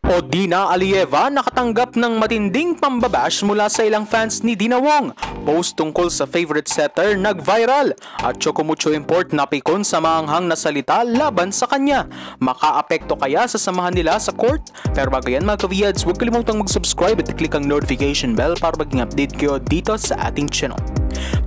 Odina Alieva nakatanggap ng matinding pambabash mula sa ilang fans ni Dina Wong. Post tungkol sa favorite setter nag-viral at Chocomucho Import napikon sa maanghang na salita laban sa kanya. Makaapekto kaya sa samahan nila sa court? Pero bago yan mga ka-Viads, huwag kalimutang mag-subscribe at click ang notification bell para maging update kayo dito sa ating channel.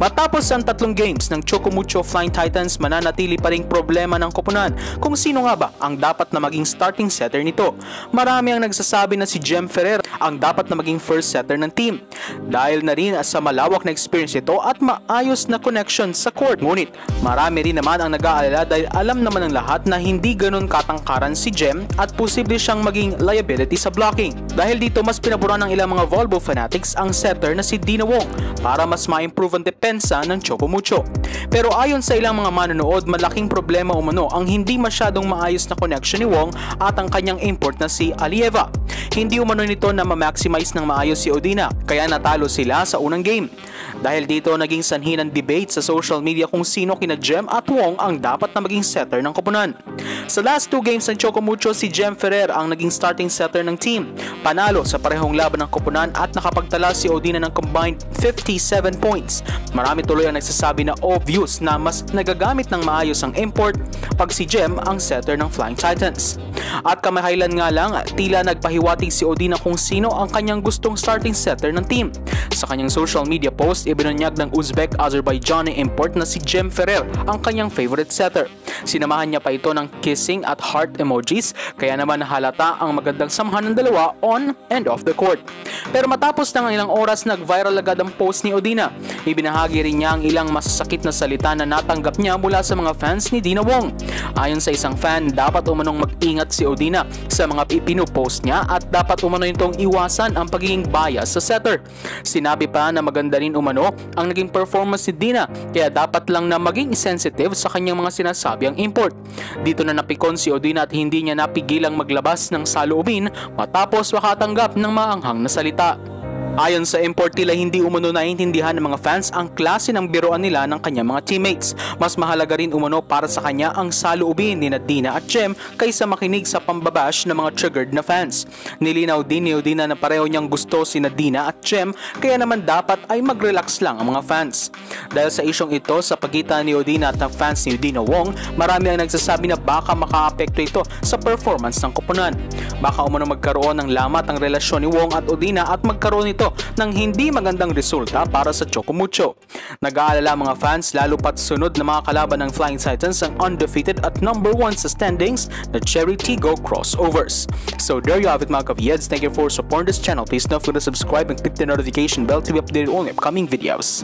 Matapos ang 3 games ng Chocomucho Flying Titans, mananatili pa ring problema ng koponan kung sino nga ba ang dapat na maging starting setter nito. Marami ang nagsasabi na si Jem Ferrer ang dapat na maging first setter ng team dahil na rin sa malawak na experience ito at maayos na connection sa court. Ngunit marami rin naman ang nag-aalala dahil alam naman ng lahat na hindi ganun katangkaran si Jem at posible siyang maging liability sa blocking. Dahil dito mas pinaboran ng ilang mga volleyball fanatics ang setter na si Dina Wong para mas ma-improve ang depensa ng Chocomucho. Pero ayon sa ilang mga manonood, malaking problema umano ang hindi masyadong maayos na connection ni Wong at ang kanyang import na si Alieva. Hindi umano nito na ma-maximize ng maayos si Odina, kaya natalo sila sa unang game. Dahil dito naging sanhi ng debate sa social media kung sino kina Jem at Wong ang dapat na maging setter ng koponan. Sa last 2 games ng Chocomucho, si Jem Ferrer ang naging starting setter ng team. Panalo sa parehong laban ng koponan at nakapagtala si Odina ng combined 57 points. Marami tuloy ang nagsasabi na obvious na mas nagagamit ng maayos ang import pag si Jem ang setter ng Flying Titans. At kamahaylan nga lang, tila nagpahiwatig si Odina kung sino ang kanyang gustong starting setter ng team. Sa kanyang social media post, ibinunyag ng Uzbek-Azerbaijani import na si Jem Ferrer ang kanyang favorite setter. Sinamahan niya pa ito ng kissing at heart emojis, kaya naman halata ang magandang samahan ng dalawa on and off the court. Pero matapos ng ilang oras, nag-viral agad ang post ni Odina. Ibinahagi rin niya ang ilang masasakit na salita na natanggap niya mula sa mga fans ni Dina Wong. Ayon sa isang fan, dapat umanong mag-ingat si Odina sa mga ipinupost niya at dapat umano itong iwasan ang pagiging bias sa setter. Sinabi pa na maganda rin umano ang naging performance ni Dina, kaya dapat lang na maging sensitive sa kanyang mga sinasabing import. Dito na napikon si Odina at hindi niya napigilang maglabas ng saloobin matapos makatanggap ng maanghang na salita. Ayon sa import, tila hindi umano naiintindihan ng mga fans ang klase ng biruan nila ng kanyang mga teammates. Mas mahalaga rin umano para sa kanya ang saloobin ni Dina at Jem kaysa makinig sa pambabash ng mga triggered na fans. Nilinaw din ni Odina na pareho niyang gusto si Dina at Jem, kaya naman dapat ay mag-relax lang ang mga fans. Dahil sa isyong ito sa pagitan ni Odina at ng fans ni Dina Wong, marami ang nagsasabi na baka makaapekto ito sa performance ng koponan. Baka umano magkaroon ng lamat ang relasyon ni Wong at Odina at magkaroon ito ng hindi magandang resulta para sa Chocomucho. Nag-aalala mga fans lalo pat sunod na mga kalaban ng Flying Titans ang undefeated at number 1 sa standings na Cherry Tigo Crossovers. So there you have it mga ka-Viads. Thank you for supporting this channel. Please don't forget to subscribe and click the notification bell to be updated on upcoming videos.